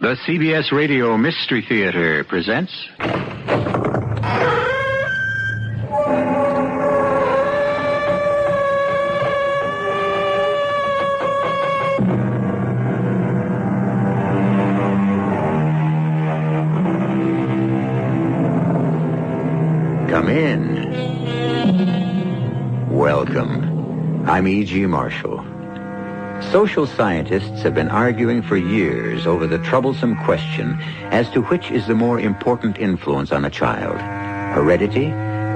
The CBS Radio Mystery Theater presents... Come in. Welcome. I'm E.G. Marshall. Social scientists have been arguing for years over the troublesome question as to which is the more important influence on a child, heredity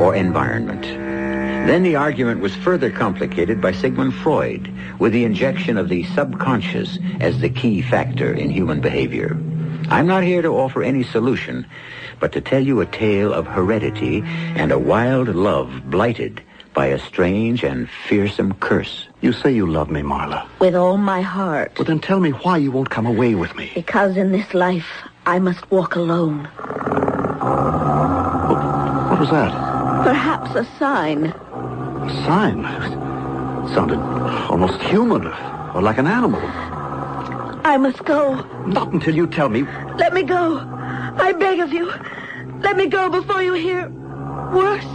or environment. Then the argument was further complicated by Sigmund Freud with the injection of the subconscious as the key factor in human behavior. I'm not here to offer any solution, but to tell you a tale of heredity and a wild love blighted by a strange and fearsome curse. You say you love me, Marla. With all my heart. Well, then tell me why you won't come away with me. Because in this life, I must walk alone. What was that? Perhaps a sign. A sign? It sounded almost human, or like an animal. I must go. Not until you tell me. Let me go. I beg of you. Let me go before you hear worse.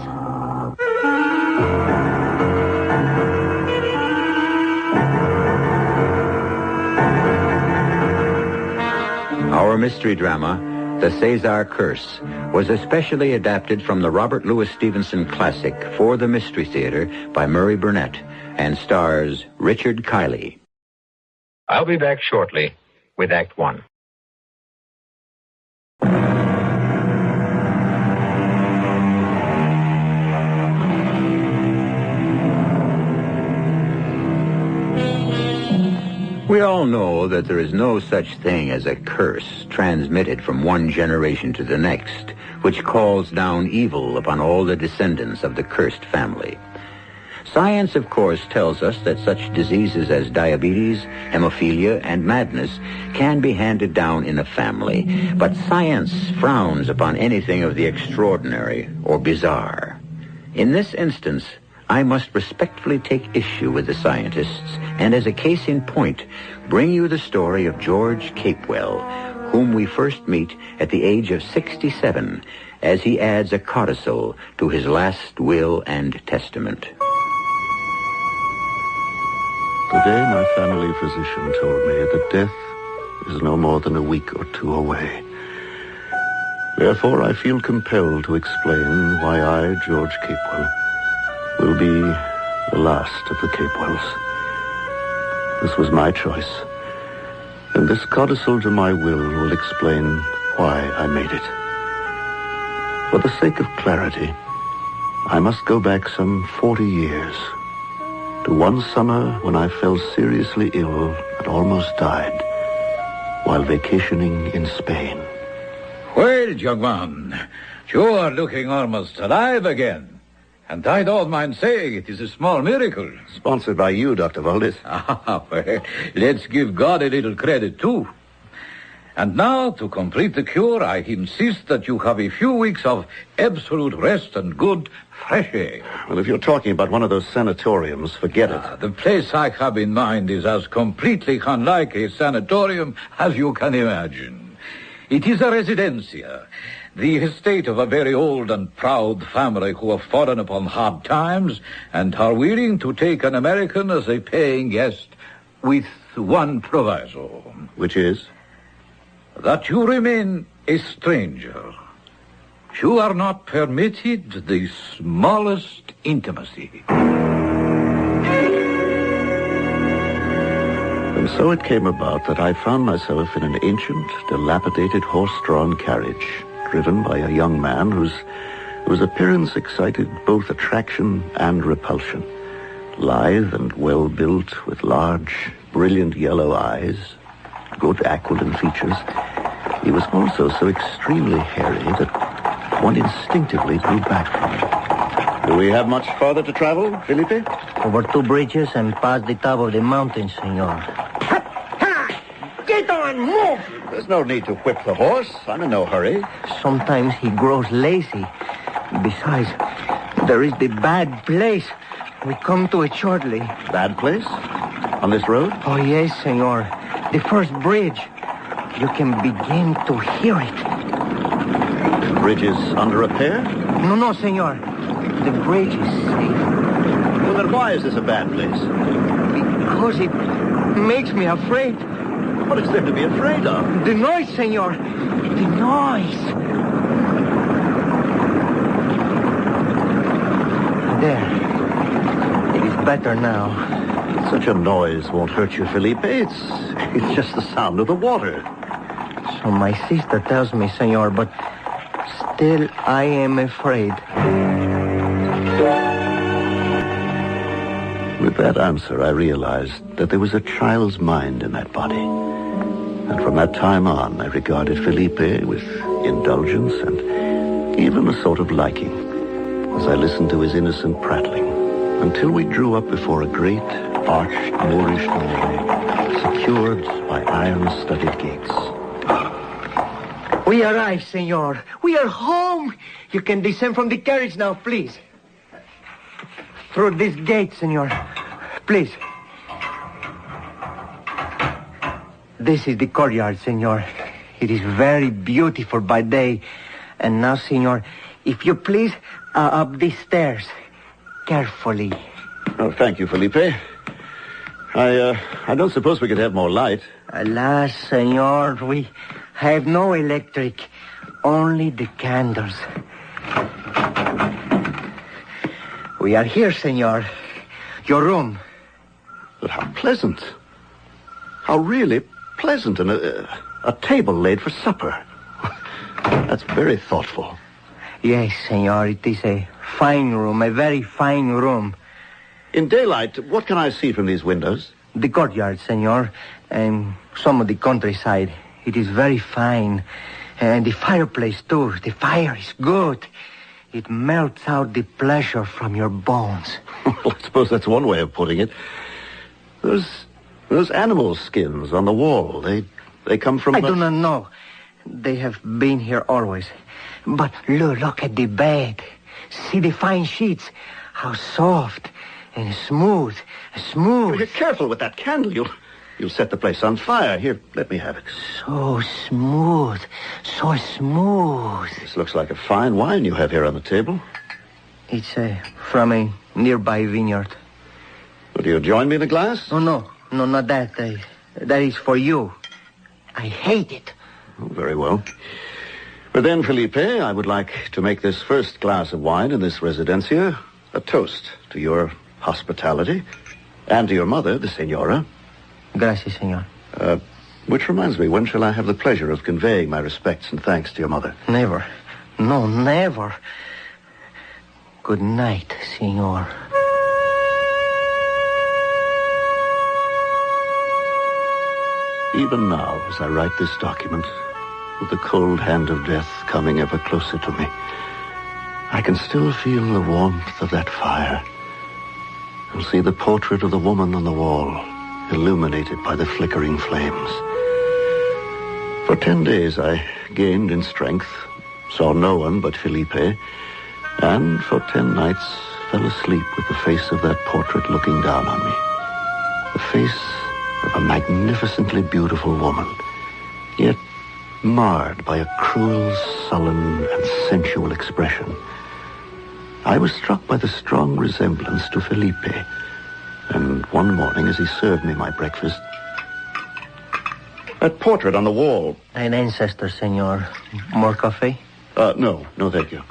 Our mystery drama, The Cezar Curse, was especially adapted from the Robert Louis Stevenson classic For the Mystery Theater by Murray Burnett and stars Richard Kiley. I'll be back shortly with Act One. We all know that there is no such thing as a curse transmitted from one generation to the next, which calls down evil upon all the descendants of the cursed family. Science, of course, tells us that such diseases as diabetes, hemophilia, and madness can be handed down in a family, but science frowns upon anything of the extraordinary or bizarre. In this instance, I must respectfully take issue with the scientists, and as a case in point, bring you the story of George Capewell, whom we first meet at the age of 67, as he adds a codicil to his last will and testament. Today, my family physician told me that death is no more than a week or two away. Therefore, I feel compelled to explain why I, George Capewell, will be the last of the Capewells. This was my choice, and this codicil to my will explain why I made it. For the sake of clarity, I must go back some 40 years, to one summer when I fell seriously ill and almost died while vacationing in Spain. Well, young man, you are looking almost alive again. And I don't mind saying it is a small miracle. Sponsored by you, Dr. Valdez. Well, let's give God a little credit, too. And now, to complete the cure, I insist that you have a few weeks of absolute rest and good, fresh air. Well, if you're talking about one of those sanatoriums, forget it. The place I have in mind is as completely unlike a sanatorium as you can imagine. It is a residencia, the estate of a very old and proud family who have fallen upon hard times and are willing to take an American as a paying guest with one proviso. Which is? That you remain a stranger. You are not permitted the smallest intimacy. And so it came about that I found myself in an ancient, dilapidated horse-drawn carriage, driven by a young man whose appearance excited both attraction and repulsion. Lithe and well-built, with large, brilliant yellow eyes, good aquiline features, he was also so extremely hairy that one instinctively drew back from him. Do we have much farther to travel, Felipe? Over 2 bridges and past the top of the mountain, senor. Get on, move! There's no need to whip the horse. I'm in no hurry. Sometimes he grows lazy. Besides, there is the bad place. We come to it shortly. Bad place? On this road? Oh, yes, senor. The first bridge. You can begin to hear it. The bridge is under repair? No, senor. The bridge is safe. Well, then why is this a bad place? Because it makes me afraid. What is there to be afraid of? The noise, senor. The noise. There. It is better now. Such a noise won't hurt you, Felipe. It's just the sound of the water. So my sister tells me, senor, but still I am afraid. With that answer, I realized that there was a child's mind in that body. And from that time on, I regarded Felipe with indulgence and even a sort of liking as I listened to his innocent prattling until we drew up before a great, arched Moorish doorway secured by iron-studded gates. We arrived, senor. We are home. You can descend from the carriage now, please. Through this gate, senor. Please. This is the courtyard, senor. It is very beautiful by day. And now, senor, if you please, up these stairs. Carefully. Oh, thank you, Felipe. I don't suppose we could have more light. Alas, senor, we have no electric. Only the candles. We are here, senor. Your room. But how pleasant. How really pleasant. And a table laid for supper. That's very thoughtful. Yes, senor, it is a fine room, a very fine room. In daylight, what can I see from these windows? The courtyard, senor, and some of the countryside. It is very fine. And the fireplace, too. The fire is good. It melts out the pleasure from your bones. Well, I suppose that's one way of putting it. Those animal skins on the wall, they come from... I do not know. They have been here always. But look at the bed. See the fine sheets. How soft and smooth. You're careful with that candle. You'll set the place on fire. Here, let me have it. So smooth. So smooth. This looks like a fine wine you have here on the table. It's from a nearby vineyard. Will you join me in a glass? Oh, no, not that. That is for you. I hate it. Oh, very well. But then, Felipe, I would like to make this first glass of wine in this residencia a toast to your hospitality and to your mother, the senora. Gracias, senor. Which reminds me, when shall I have the pleasure of conveying my respects and thanks to your mother? Never. No, never. Good night, senor. Even now, as I write this document, with the cold hand of death coming ever closer to me, I can still feel the warmth of that fire and see the portrait of the woman on the wall, illuminated by the flickering flames. For 10 days I gained in strength, saw no one but Felipe, and for 10 nights fell asleep with the face of that portrait looking down on me. The face of a magnificently beautiful woman, yet marred by a cruel, sullen, and sensual expression. I was struck by the strong resemblance to Felipe, and one morning as he served me my breakfast, that portrait on the wall... An ancestor, senor. More coffee? No, thank you.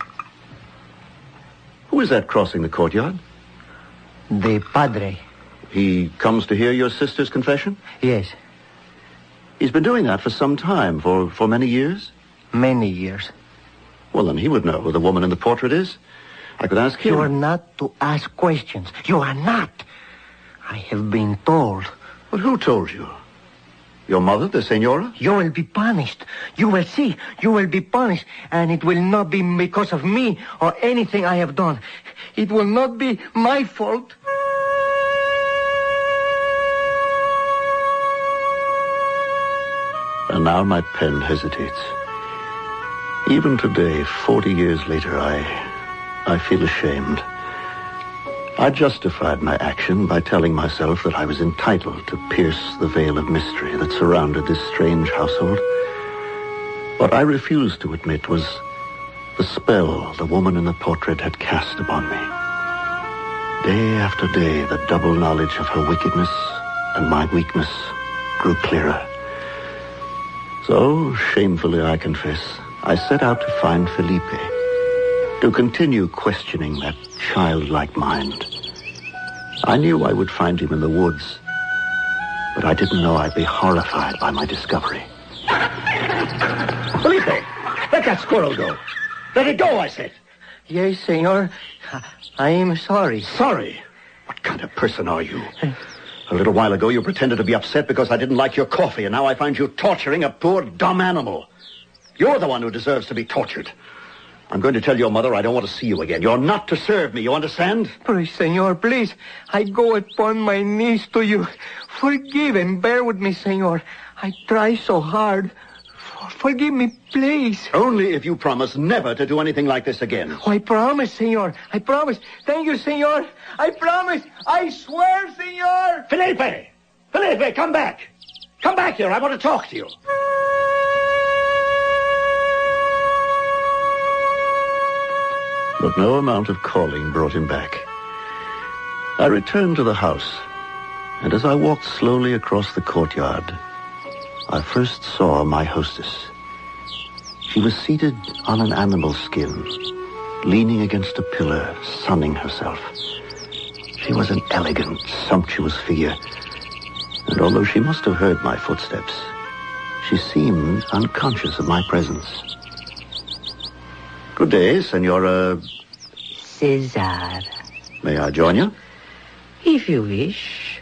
Who is that crossing the courtyard? The padre. He comes to hear your sister's confession? Yes. He's been doing that for some time, for many years? Many years. Well, then he would know who the woman in the portrait is. I could ask him. You are not to ask questions. You are not. I have been told. But who told you? Your mother, the senora? You will be punished. You will see. You will be punished. And it will not be because of me or anything I have done. It will not be my fault. And now my pen hesitates. Even today, 40 years later, I feel ashamed. I justified my action by telling myself that I was entitled to pierce the veil of mystery that surrounded this strange household. What I refused to admit was the spell the woman in the portrait had cast upon me. Day after day, the double knowledge of her wickedness and my weakness grew clearer. So, shamefully I confess, I set out to find Felipe, to continue questioning that childlike mind. I knew I would find him in the woods, but I didn't know I'd be horrified by my discovery. Felipe, let that squirrel go. Let it go, I said. Yes, senor. I am sorry. Sorry? What kind of person are you? A little while ago, you pretended to be upset because I didn't like your coffee, and now I find you torturing a poor, dumb animal. You're the one who deserves to be tortured. I'm going to tell your mother I don't want to see you again. You're not to serve me, you understand? Please, senor, please. I go upon my knees to you. Forgive and bear with me, senor. I try so hard. Forgive me, please. Only if you promise never to do anything like this again. Oh, I promise, senor. I promise. Thank you, senor. I promise. I swear, senor. Felipe! Felipe, come back. Come back here. I want to talk to you. But no amount of calling brought him back. I returned to the house, and as I walked slowly across the courtyard, I first saw my hostess. She was seated on an animal skin, leaning against a pillar, sunning herself. She was an elegant, sumptuous figure, and although she must have heard my footsteps, she seemed unconscious of my presence. Good day, Senora... Cezar. May I join you? If you wish.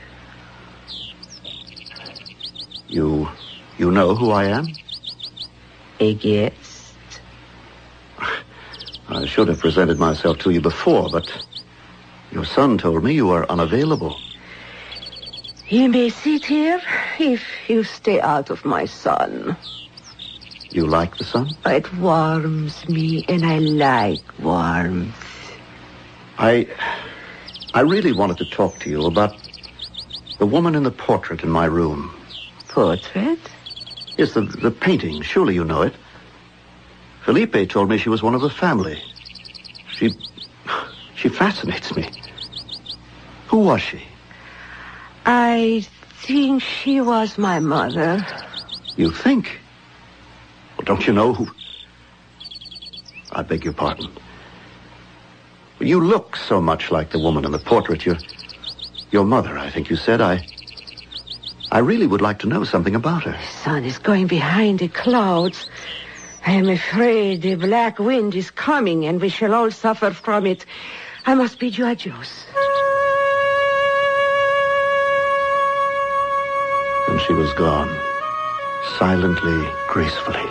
You know who I am? A guest. I should have presented myself to you before, but your son told me you were unavailable. You may sit here if you stay out of my sun. You like the sun? It warms me, and I like warmth. I really wanted to talk to you about the woman in the portrait in my room. Portrait? Yes, the painting. Surely you know it. Felipe told me she was one of the family. She fascinates me. Who was she? I think she was my mother. You think? Well, don't you know who... I beg your pardon. You look so much like the woman in the portrait. Your mother, I think you said. I really would like to know something about her. The sun is going behind the clouds. I am afraid the black wind is coming, and we shall all suffer from it. I must bid you adios. And she was gone, silently, gracefully.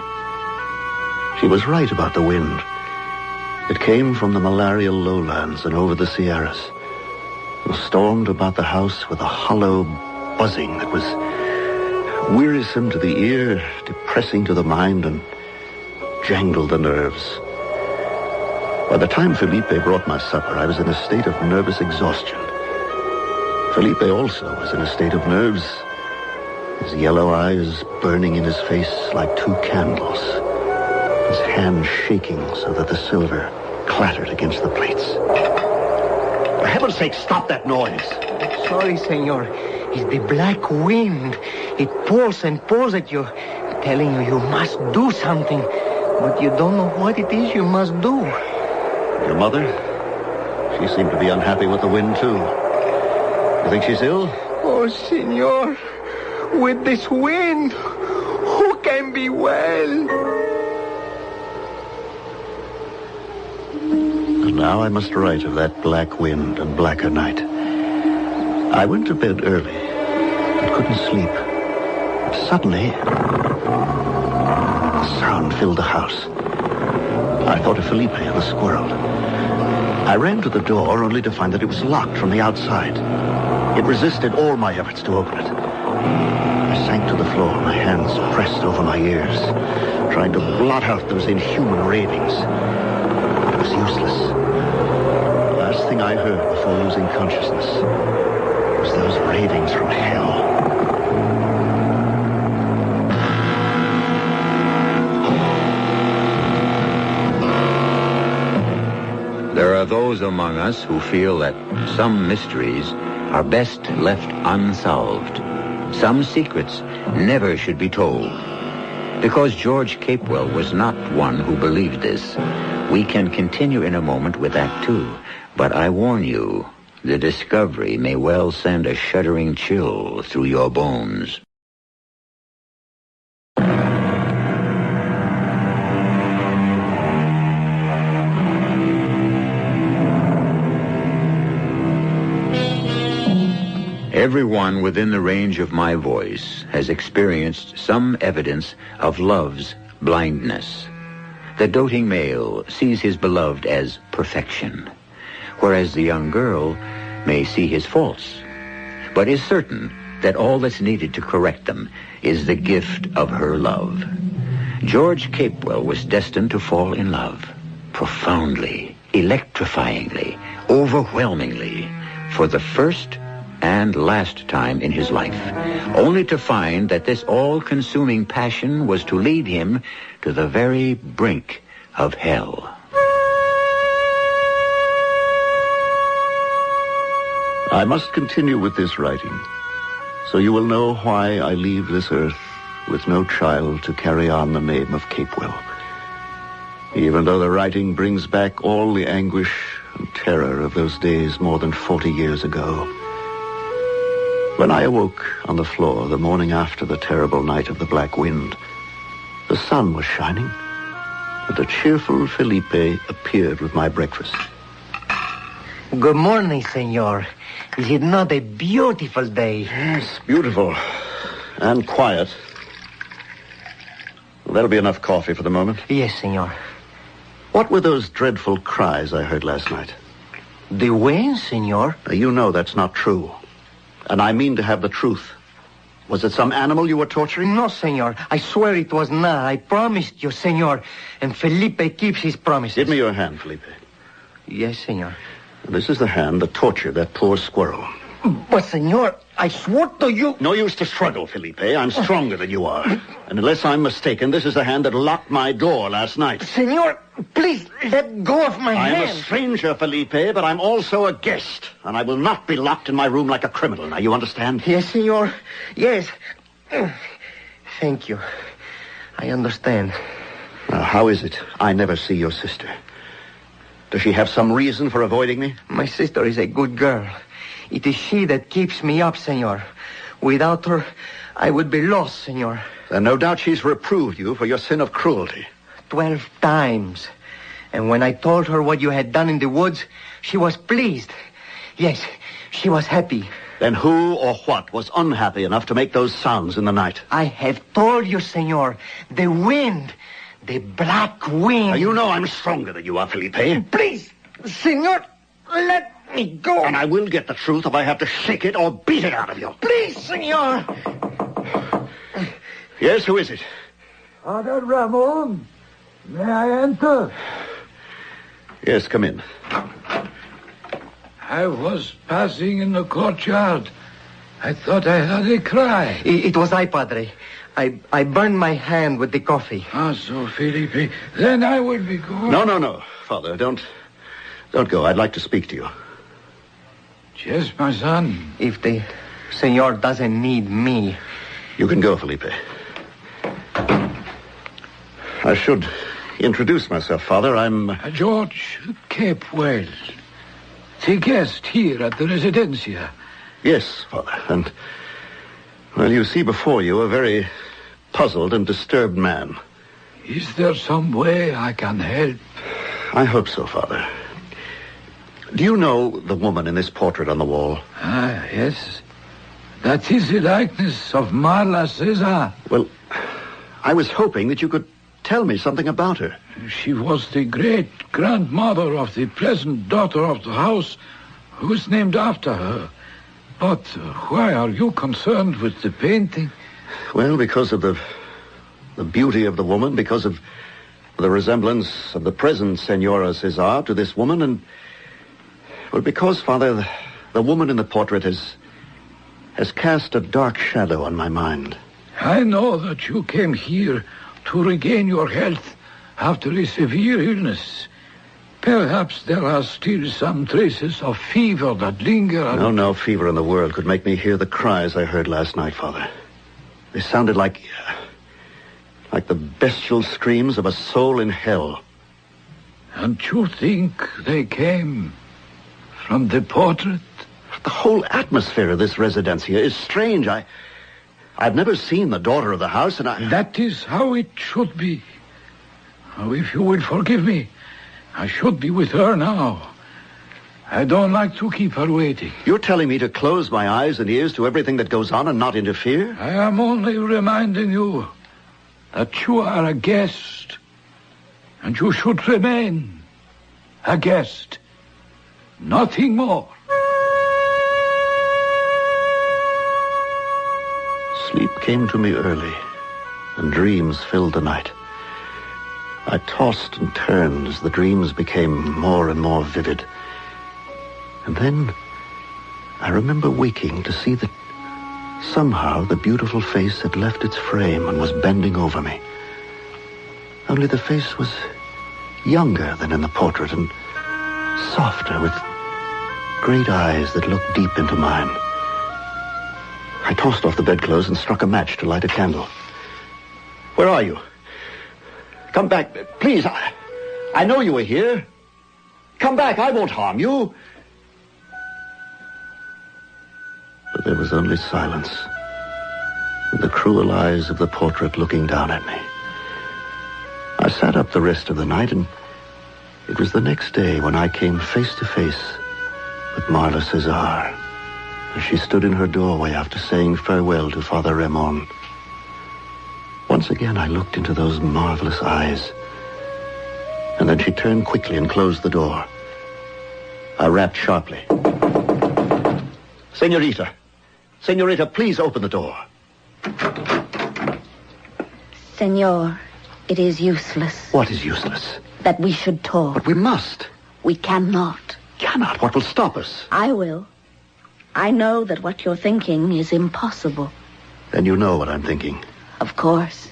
She was right about the wind. It came from the malarial lowlands and over the Sierras, and stormed about the house with a hollow buzzing that was wearisome to the ear, depressing to the mind, and jangled the nerves. By the time Felipe brought my supper, I was in a state of nervous exhaustion. Felipe also was in a state of nerves, his yellow eyes burning in his face like two candles, his hand shaking so that the silver clattered against the plates. For heaven's sake, stop that noise. Sorry, senor. It's the black wind. It pulls and pulls at you, telling you must do something. But you don't know what it is you must do. Your mother? She seemed to be unhappy with the wind, too. You think she's ill? Oh, senor. With this wind, who can be well? And now I must write of that black wind and blacker night. I went to bed early and couldn't sleep. But suddenly, a sound filled the house. I thought of Felipe and the squirrel. I ran to the door only to find that it was locked from the outside. It resisted all my efforts to open it. I sank to the floor, my hands pressed over my ears, trying to blot out those inhuman ravings. It was useless. The last thing I heard before losing consciousness was those ravings from hell. those among us who feel that some mysteries are best left unsolved. Some secrets never should be told. Because George Capewell was not one who believed this, we can continue in a moment with that too. But I warn you, the discovery may well send a shuddering chill through your bones. Everyone within the range of my voice has experienced some evidence of love's blindness. The doting male sees his beloved as perfection, whereas the young girl may see his faults, but is certain that all that's needed to correct them is the gift of her love. George Capewell was destined to fall in love, profoundly, electrifyingly, overwhelmingly, for the first and last time in his life, only to find that this all-consuming passion was to lead him to the very brink of hell. I must continue with this writing, so you will know why I leave this earth with no child to carry on the name of Capewell. Even though the writing brings back all the anguish and terror of those days more than 40 years ago. When I awoke on the floor the morning after the terrible night of the black wind, the sun was shining, and a cheerful Felipe appeared with my breakfast. Good morning, senor. Is it not a beautiful day? Yes, beautiful. And quiet. Well, that'll be enough coffee for the moment. Yes, senor. What were those dreadful cries I heard last night? The wind, senor? You know that's not true. And I mean to have the truth. Was it some animal you were torturing? No, senor. I swear it was not. I promised you, senor. And Felipe keeps his promises. Give me your hand, Felipe. Yes, senor. This is the hand that tortured that poor squirrel. But, senor, I swore to you... No use to struggle, Felipe. I'm stronger than you are. And unless I'm mistaken, this is the hand that locked my door last night. Senor, please, let go of my hand. I am a stranger, Felipe, but I'm also a guest. And I will not be locked in my room like a criminal. Now, you understand? Yes, senor. Yes. Thank you. I understand. Now, how is it I never see your sister? Does she have some reason for avoiding me? My sister is a good girl. It is she that keeps me up, senor. Without her, I would be lost, senor. Then no doubt she's reproved you for your sin of cruelty. 12 times. And when I told her what you had done in the woods, she was pleased. Yes, she was happy. Then who or what was unhappy enough to make those sounds in the night? I have told you, senor. The wind. The black wind. Now, you know I'm stronger than you are, Felipe. Please, senor, let me go. And I will get the truth if I have to shake it or beat it out of you. Please, senor. Yes, who is it? Father Ramon, may I enter? Yes, come in. I was passing in the courtyard. I thought I heard a cry. It was I, Padre. I burned my hand with the coffee. Ah, so, Felipe, then I will be going. No, Father, don't go. I'd like to speak to you. Yes, my son. If the senor doesn't need me... You can go, Felipe. I should introduce myself, Father. I'm... George Capewell, the guest here at the Residencia. Yes, Father, and... Well, you see before you a very puzzled and disturbed man. Is there some way I can help? I hope so, Father. Do you know the woman in this portrait on the wall? Ah, yes. That is the likeness of Marla Cezar. Well, I was hoping that you could tell me something about her. She was the great-grandmother of the pleasant daughter of the house who was named after her. But why are you concerned with the painting? Well, because of the beauty of the woman, because of the resemblance of the present Senora Cezar to this woman, and... Well, because, Father, the woman in the portrait has cast a dark shadow on my mind. I know that you came here to regain your health after a severe illness. Perhaps there are still some traces of fever that linger. No fever in the world could make me hear the cries I heard last night, Father. They sounded like the bestial screams of a soul in hell. And you think they came from the portrait? The whole atmosphere of this residencia is strange. I've never seen the daughter of the house, and That is how it should be. Oh, if you will forgive me, I should be with her now. I don't like to keep her waiting. You're telling me to close my eyes and ears to everything that goes on and not interfere? I am only reminding you that you are a guest, and you should remain a guest. Nothing more. Sleep came to me early, and dreams filled the night. I tossed and turned as the dreams became more and more vivid. And then I remember waking to see that somehow the beautiful face had left its frame and was bending over me. Only the face was younger than in the portrait and softer, with great eyes that looked deep into mine. I tossed off the bedclothes and struck a match to light a candle. Where are you? Come back, please. I know you were here. Come back, I won't harm you. But there was only silence, and the cruel eyes of the portrait looking down at me. I sat up the rest of the night, and it was the next day when I came face to face with Marla Cezar, as she stood in her doorway after saying farewell to Father Ramon. Once again I looked into those marvelous eyes, and then she turned quickly and closed the door. I rapped sharply. Senorita, please open the door. Senor, it is useless. What is useless? That we should talk. But we must. We cannot. Cannot? What will stop us? I will. I know that what you're thinking is impossible. Then you know what I'm thinking. Of course.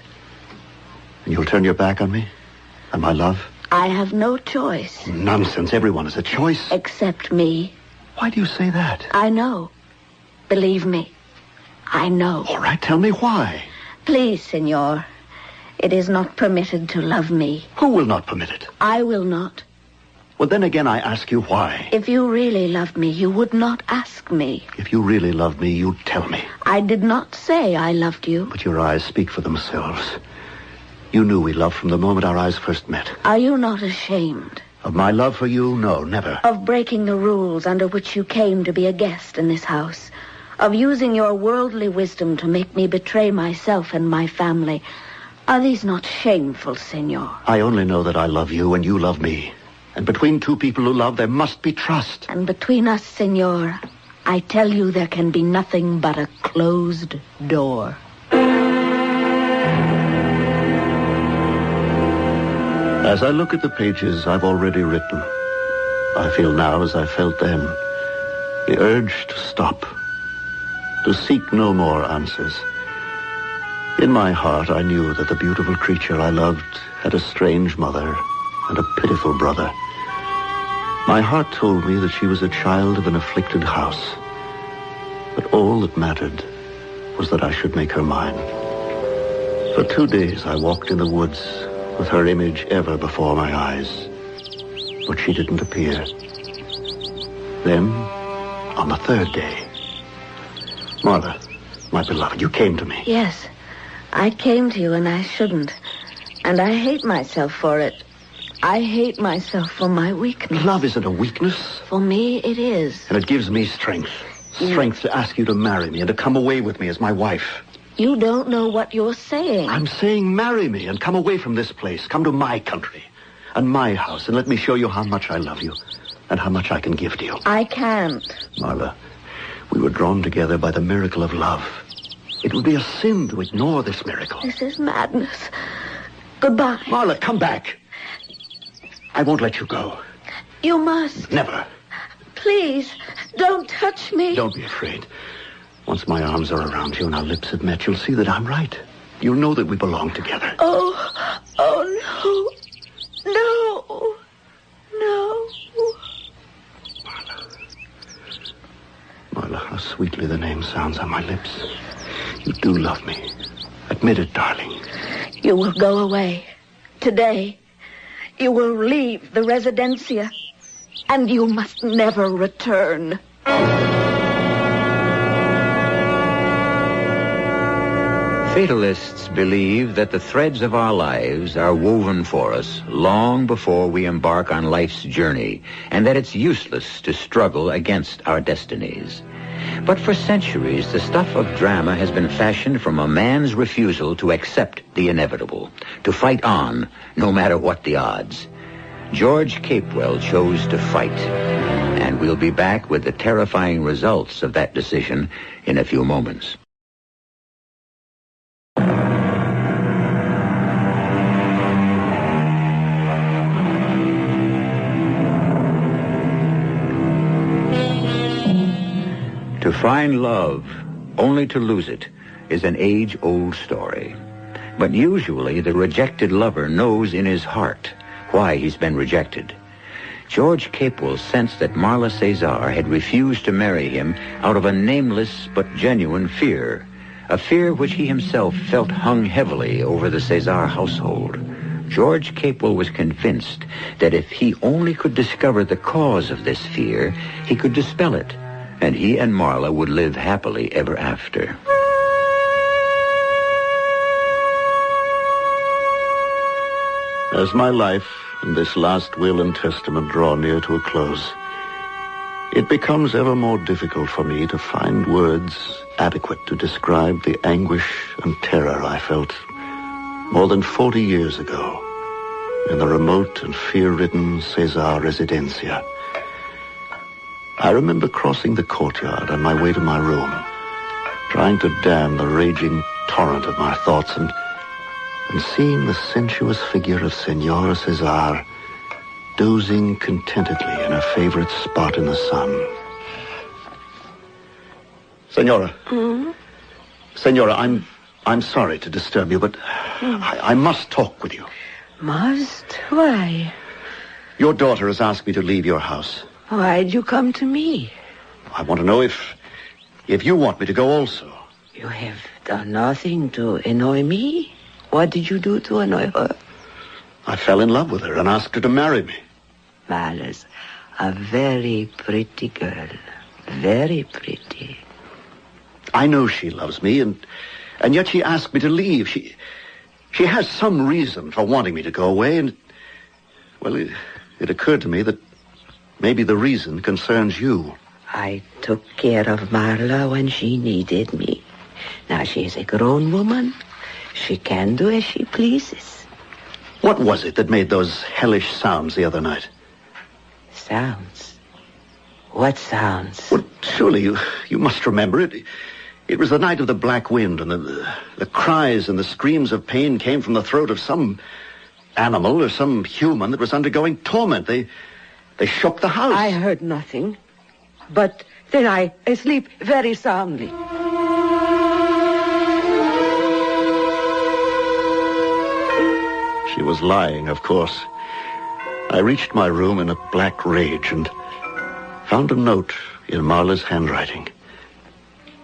And you'll turn your back on me? And my love? I have no choice. Nonsense. Everyone has a choice. Except me. Why do you say that? I know. Believe me. I know. All right, tell me why. Please, senor. It is not permitted to love me. Who will not permit it? I will not. Well, then again, I ask you why. If you really loved me, you would not ask me. If you really loved me, you'd tell me. I did not say I loved you. But your eyes speak for themselves. You knew we loved from the moment our eyes first met. Are you not ashamed? Of my love for you? No, never. Of breaking the rules under which you came to be a guest in this house. Of using your worldly wisdom to make me betray myself and my family. Are these not shameful, senor? I only know that I love you and you love me. And between two people who love, there must be trust. And between us, senor, I tell you there can be nothing but a closed door. As I look at the pages I've already written, I feel now as I felt then, the urge to stop, to seek no more answers. In my heart, I knew that the beautiful creature I loved had a strange mother and a pitiful brother. My heart told me that she was a child of an afflicted house. But all that mattered was that I should make her mine. For 2 days I walked in the woods with her image ever before my eyes. But she didn't appear. Then, on the 3rd day, Marla, my beloved, you came to me. Yes, I came to you and I shouldn't. And I hate myself for it. I hate myself for my weakness. Love isn't a weakness. For me, it is. And it gives me strength. Strength to ask you to marry me and to come away with me as my wife. You don't know what you're saying. I'm saying marry me and come away from this place. Come to my country and my house and let me show you how much I love you and how much I can give to you. I can't. Marla, we were drawn together by the miracle of love. It would be a sin to ignore this miracle. This is madness. Goodbye. Marla, come back. I won't let you go. You must. Never. Please, don't touch me. Don't be afraid. Once my arms are around you and our lips have met, you'll see that I'm right. You'll know that we belong together. Oh no. No. No. sounds on my lips. You do love me. Admit it, darling. You will go away. Today. You will leave the residencia. And you must never return. Fatalists believe that the threads of our lives are woven for us long before we embark on life's journey, and that it's useless to struggle against our destinies. But for centuries, the stuff of drama has been fashioned from a man's refusal to accept the inevitable, to fight on, no matter what the odds. George Capewell chose to fight, and we'll be back with the terrifying results of that decision in a few moments. To find love, only to lose it, is an age-old story. But usually the rejected lover knows in his heart why he's been rejected. George Capewell sensed that Marla Cezar had refused to marry him out of a nameless but genuine fear, a fear which he himself felt hung heavily over the Cezar household. George Capewell was convinced that if he only could discover the cause of this fear, he could dispel it, and he and Marla would live happily ever after. As my life and this last will and testament draw near to a close, it becomes ever more difficult for me to find words adequate to describe the anguish and terror I felt more than 40 years ago in the remote and fear-ridden Cezar residencia. I remember crossing the courtyard on my way to my room, trying to dam the raging torrent of my thoughts and seeing the sensuous figure of Senora Cezar dozing contentedly in her favorite spot in the sun. Senora. Mm-hmm. Senora, I'm sorry to disturb you, but I must talk with you. Must? Why? Your daughter has asked me to leave your house. Why'd you come to me? I want to know if you want me to go also. You have done nothing to annoy me. What did you do to annoy her? I fell in love with her and asked her to marry me. Malice, a very pretty girl. Very pretty. I know she loves me, and yet she asked me to leave. She has some reason for wanting me to go away, and, well, it occurred to me that maybe the reason concerns you. I took care of Marla when she needed me. Now she's a grown woman. She can do as she pleases. What was it that made those hellish sounds the other night? Sounds? What sounds? Well, surely you must remember it. It was the night of the black wind, and the cries and the screams of pain came from the throat of some animal or some human that was undergoing torment. They shook the house. I heard nothing. But then I sleep very soundly. She was lying, of course. I reached my room in a black rage and found a note in Marla's handwriting.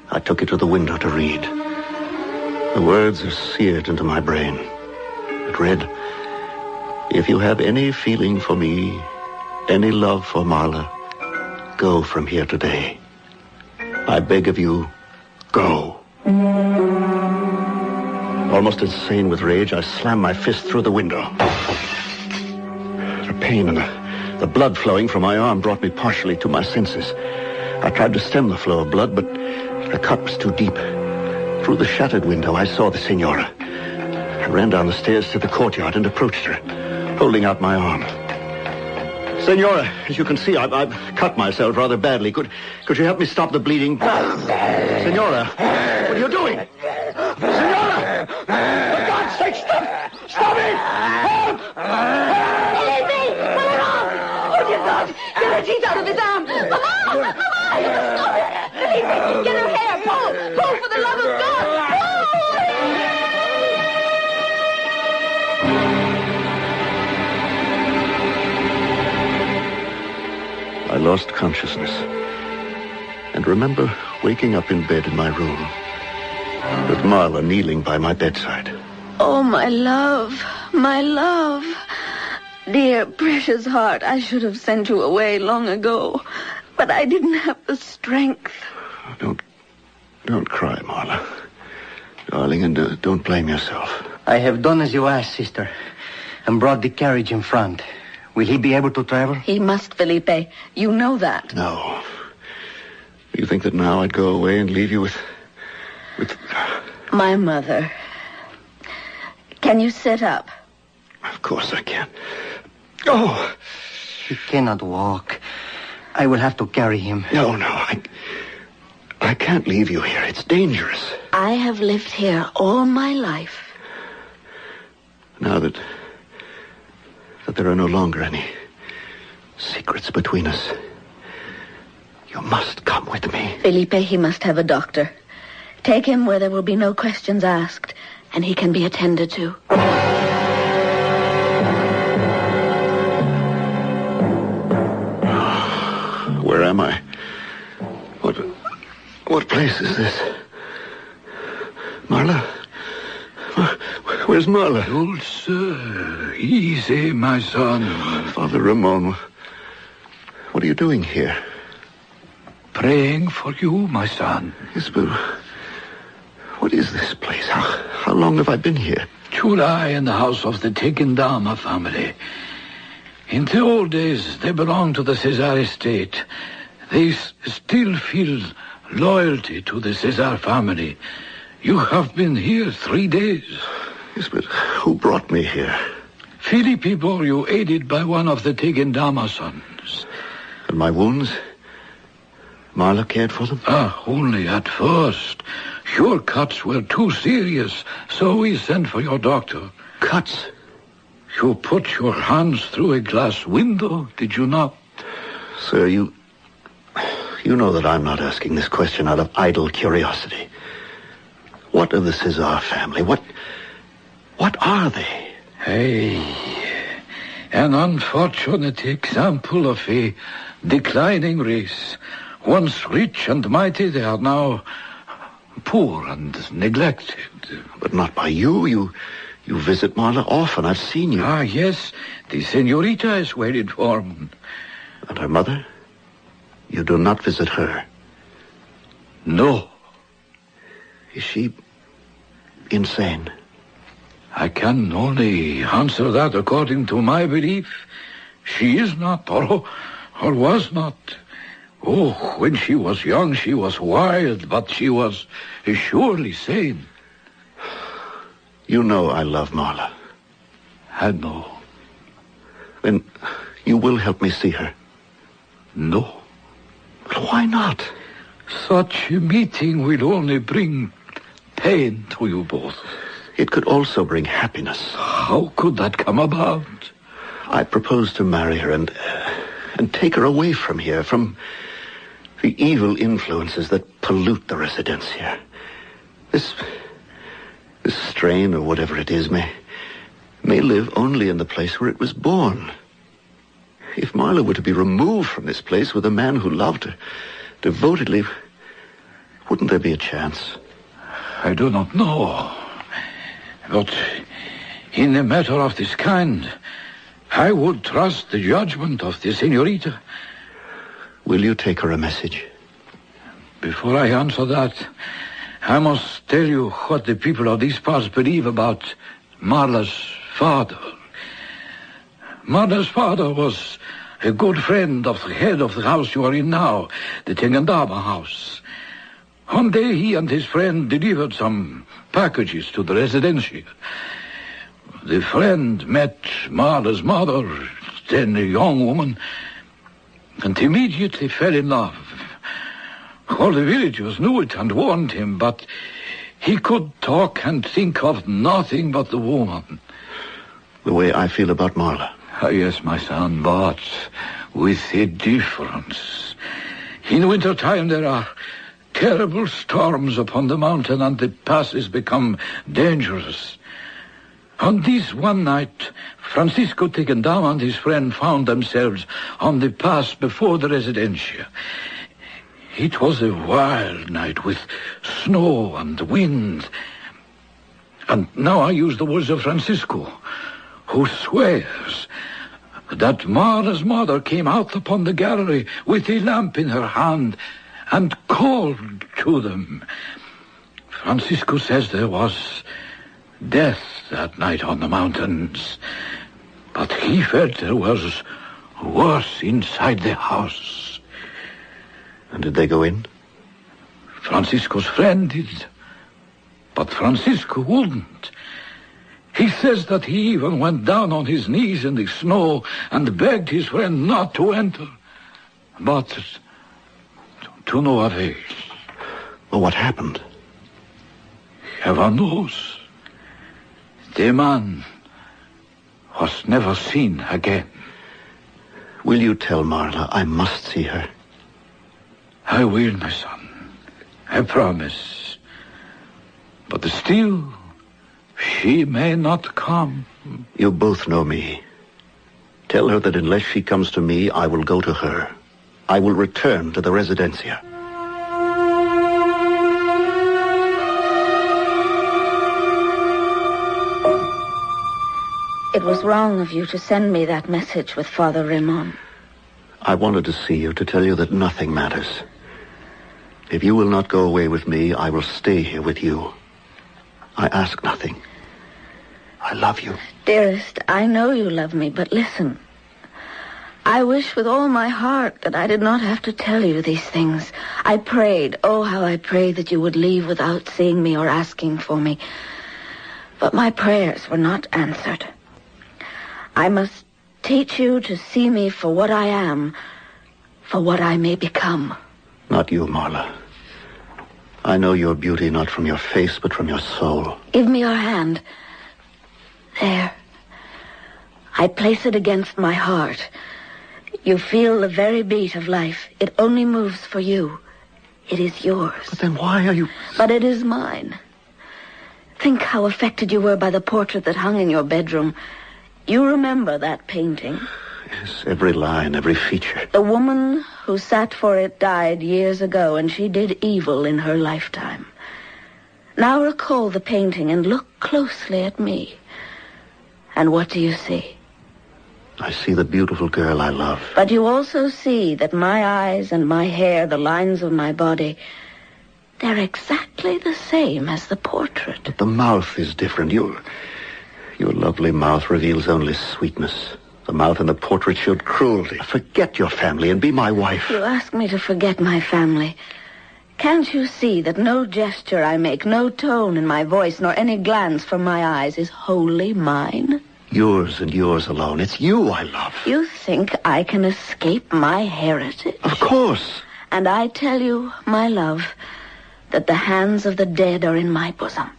I took it to the window to read. The words are seared into my brain. It read, "If you have any feeling for me, any love for Marla, go from here today. I beg of you, go." Almost insane with rage, I slammed my fist through the window. The pain and the blood flowing from my arm brought me partially to my senses. I tried to stem the flow of blood, but the cut was too deep. Through the shattered window, I saw the Senora. I ran down the stairs to the courtyard and approached her, holding out my arm. Senora, as you can see, I've cut myself rather badly. Could you help me stop the bleeding? Senora, what are you doing? Senora! For God's sake, stop! Stop it! Help! Let me! Pull it off! Oh, dear God! Get her teeth out of his arm! Mama! Mama! Stop it! Leave me! Get her hair! Pull! Pull for the love of God! I lost consciousness and remember waking up in bed in my room, with Marla kneeling by my bedside. Oh, my love, my love. Dear, precious heart, I should have sent you away long ago, but I didn't have the strength. Don't cry, Marla. Darling, and don't blame yourself. I have done as you asked, sister, and brought the carriage in front. Will he be able to travel? He must, Felipe. You know that. No. You think that now I'd go away and leave you with... My mother. Can you sit up? Of course I can. Oh! He cannot walk. I will have to carry him. No, I can't leave you here. It's dangerous. I have lived here all my life. Now that there are no longer any secrets between us, you must come with me. Felipe, he must have a doctor. Take him where there will be no questions asked, and he can be attended to. Where am I? What place is this? Marla? Where's Marla? Dulce, easy, my son. Father Ramon, what are you doing here? Praying for you, my son. Yes, but what is this place? How long have I been here? July in the house of the Tegendama family. In the old days, they belonged to the Cezar estate. They still feel loyalty to the Cezar family. You have been here 3 days. Yes, but who brought me here? Felipe bore you, aided by one of the Tegendama sons. And my wounds? Marla cared for them? Only at first. Your cuts were too serious, so we sent for your doctor. Cuts? You put your hands through a glass window, did you not? Sir, you know that I'm not asking this question out of idle curiosity. What of the Cezar family? What are they? An unfortunate example of a declining race. Once rich and mighty, they are now poor and neglected. But not by you. You visit Marla often. I've seen you. Yes. The señorita is well informed. And her mother? You do not visit her? No. Is she insane? I can only answer that according to my belief. She is not, or was not. Oh, when she was young, she was wild, but she was surely sane. You know I love Marla. I know. Then you will help me see her? No. But why not? Such a meeting will only bring pain to you both. It could also bring happiness. How could that come about? I propose to marry her and take her away from here, from the evil influences that pollute the residencia. This strain, or whatever it is, may live only in the place where it was born. If Marla were to be removed from this place with a man who loved her devotedly, wouldn't there be a chance? I do not know. But in a matter of this kind, I would trust the judgment of the señorita. Will you take her a message? Before I answer that, I must tell you what the people of these parts believe about Marla's father. Marla's father was a good friend of the head of the house you are in now, the Tegendama house. One day he and his friend delivered some packages to the residencia. The friend met Marla's mother, then a young woman, and immediately fell in love. All the villagers knew it and warned him, but he could talk and think of nothing but the woman. The way I feel about Marla. Yes, my son, but with a difference. In wintertime there are terrible storms upon the mountain, and the passes become dangerous. On this one night, Francisco Tegendama and his friend found themselves on the pass before the residencia. It was a wild night with snow and wind. And now I use the words of Francisco, who swears that Mara's mother came out upon the gallery with a lamp in her hand and called to them. Francisco says there was death that night on the mountains, but he felt there was worse inside the house. And did they go in? Francisco's friend did, but Francisco wouldn't. He says that he even went down on his knees in the snow and begged his friend not to enter. But to no avail. Well, what happened? Heaven knows. The man was never seen again. Will you tell Marla I must see her? I will, my son. I promise. But still, she may not come. You both know me. Tell her that unless she comes to me, I will go to her. I will return to the Residencia. It was wrong of you to send me that message with Father Raymond. I wanted to see you to tell you that nothing matters. If you will not go away with me, I will stay here with you. I ask nothing. I love you. Dearest, I know you love me, but listen. I wish with all my heart that I did not have to tell you these things. I prayed, oh, how I prayed that you would leave without seeing me or asking for me. But my prayers were not answered. I must teach you to see me for what I am, for what I may become. Not you, Marla. I know your beauty not from your face, but from your soul. Give me your hand. There. I place it against my heart. You feel the very beat of life. It only moves for you. It is yours. But then why are you... But it is mine. Think how affected you were by the portrait that hung in your bedroom. You remember that painting? Yes, every line, every feature. The woman who sat for it died years ago, and she did evil in her lifetime. Now recall the painting and look closely at me. And what do you see? I see the beautiful girl I love. But you also see that my eyes and my hair, the lines of my body, they're exactly the same as the portrait. But the mouth is different. Your lovely mouth reveals only sweetness. The mouth in the portrait showed cruelty. Forget your family and be my wife. You ask me to forget my family. Can't you see that no gesture I make, no tone in my voice, nor any glance from my eyes is wholly mine? Yours and yours alone. It's you I love. You think I can escape my heritage? Of course. And I tell you, my love, that the hands of the dead are in my bosom.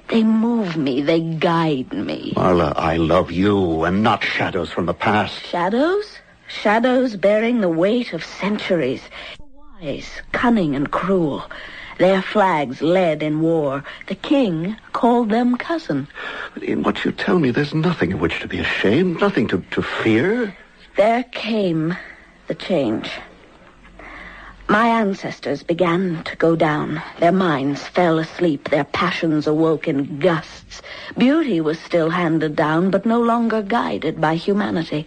They move me, they guide me. Marla, I love you and not shadows from the past. Shadows? Shadows bearing the weight of centuries. Wise, cunning, and cruel. Their flags led in war. The king called them cousin. But in what you tell me, there's nothing of which to be ashamed, nothing to fear. There came the change. My ancestors began to go down. Their minds fell asleep. Their passions awoke in gusts. Beauty was still handed down, but no longer guided by humanity.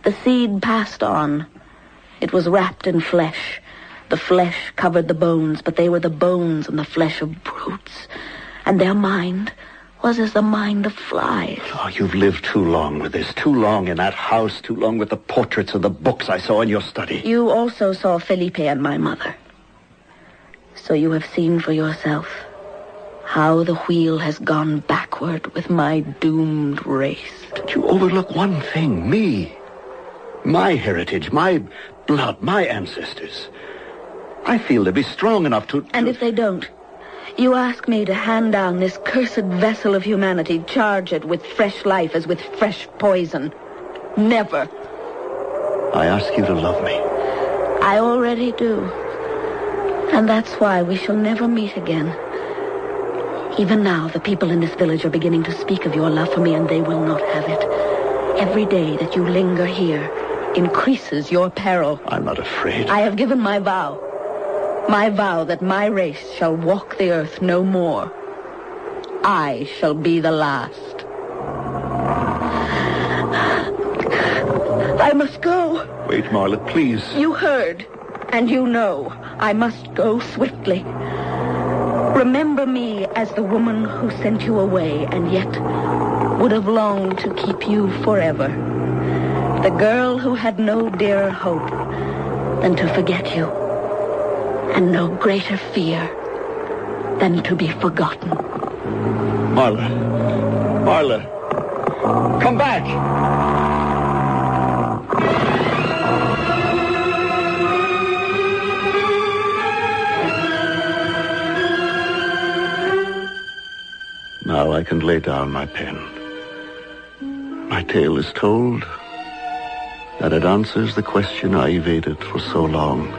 The seed passed on. It was wrapped in flesh. The flesh covered the bones, but they were the bones and the flesh of brutes. And their mind was as the mind of flies. Oh, you've lived too long with this. Too long in that house. Too long with the portraits and the books I saw in your study. You also saw Felipe and my mother. So you have seen for yourself how the wheel has gone backward with my doomed race. But you overlook one thing, me. My heritage, my blood, my ancestors. I feel they'll be strong enough to... And if they don't? You ask me to hand down this cursed vessel of humanity, charge it with fresh life as with fresh poison. Never. I ask you to love me. I already do. And that's why we shall never meet again. Even now, the people in this village are beginning to speak of your love for me, and they will not have it. Every day that you linger here increases your peril. I'm not afraid. I have given my vow. My vow that my race shall walk the earth no more. I shall be the last. I must go. Wait, Marla, please. You heard, and you know, I must go swiftly. Remember me as the woman who sent you away and yet would have longed to keep you forever. The girl who had no dearer hope than to forget you, and no greater fear than to be forgotten. Marla. Marla. Come back! Now I can lay down my pen. My tale is told, and it answers the question I evaded for so long.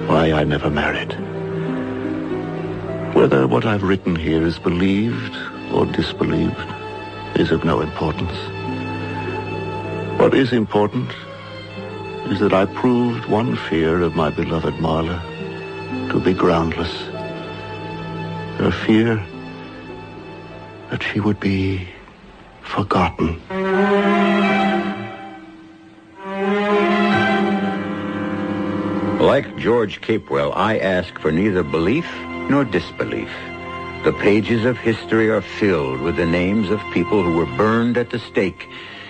Why I never married. Whether what I've written here is believed or disbelieved is of no importance. What is important is that I proved one fear of my beloved Marla to be groundless. Her fear that she would be forgotten. Like George Capewell, I ask for neither belief nor disbelief. The pages of history are filled with the names of people who were burned at the stake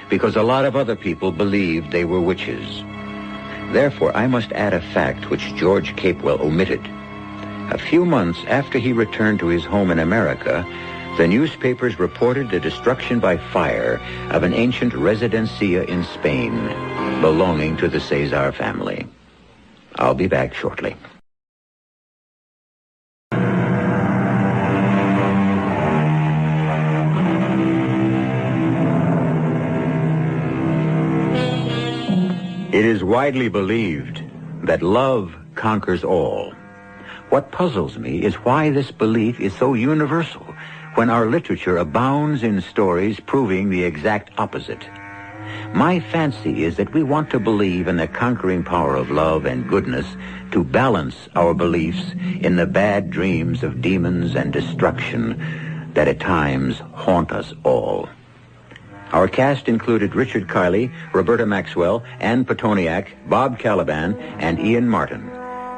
because a lot of other people believed they were witches. Therefore, I must add a fact which George Capewell omitted. A few months after he returned to his home in America, the newspapers reported the destruction by fire of an ancient residencia in Spain belonging to the Cezar family. I'll be back shortly. It is widely believed that love conquers all. What puzzles me is why this belief is so universal when our literature abounds in stories proving the exact opposite. My fancy is that we want to believe in the conquering power of love and goodness to balance our beliefs in the bad dreams of demons and destruction that at times haunt us all. Our cast included Richard Kiley, Roberta Maxwell, Anne Pitoniak, Bob Kaliban, and Ian Martin.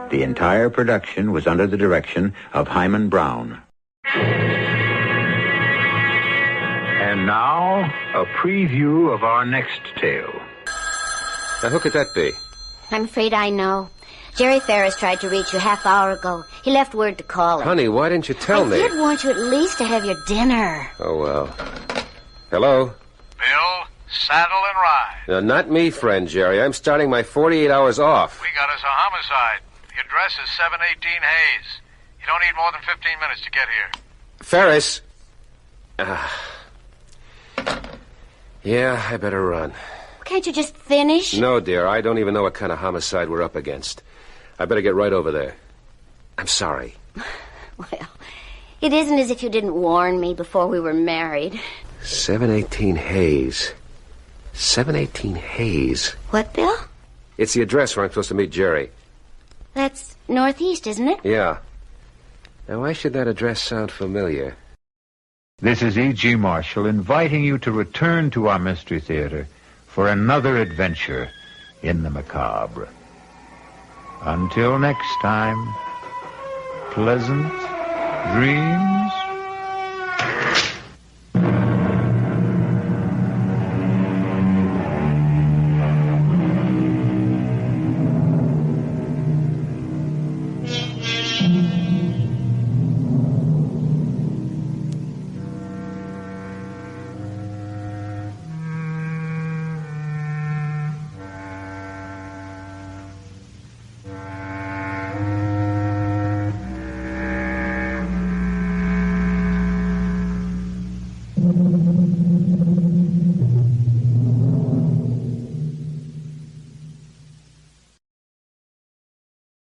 The entire production was under the direction of Himan Brown. And now, a preview of our next tale. Now, who could that be? I'm afraid I know. Jerry Ferris tried to reach you half hour ago. He left word to call him. Honey, why didn't you tell me? I did want you at least to have your dinner. Oh, well. Hello? Bill, saddle and ride. Not me, friend Jerry. I'm starting my 48 hours off. We got us a homicide. The address is 718 Hayes. You don't need more than 15 minutes to get here. Ferris! Yeah, I better run. Can't you just finish? No, dear. I don't even know what kind of homicide we're up against. I better get right over there. I'm sorry. Well, it isn't as if you didn't warn me before we were married. 718 Hayes. 718 Hayes. What, Bill? It's the address where I'm supposed to meet Jerry. That's northeast, isn't it? Yeah. Now, why should that address sound familiar? This is E.G. Marshall inviting you to return to our Mystery Theater for another adventure in the macabre. Until next time, pleasant dreams.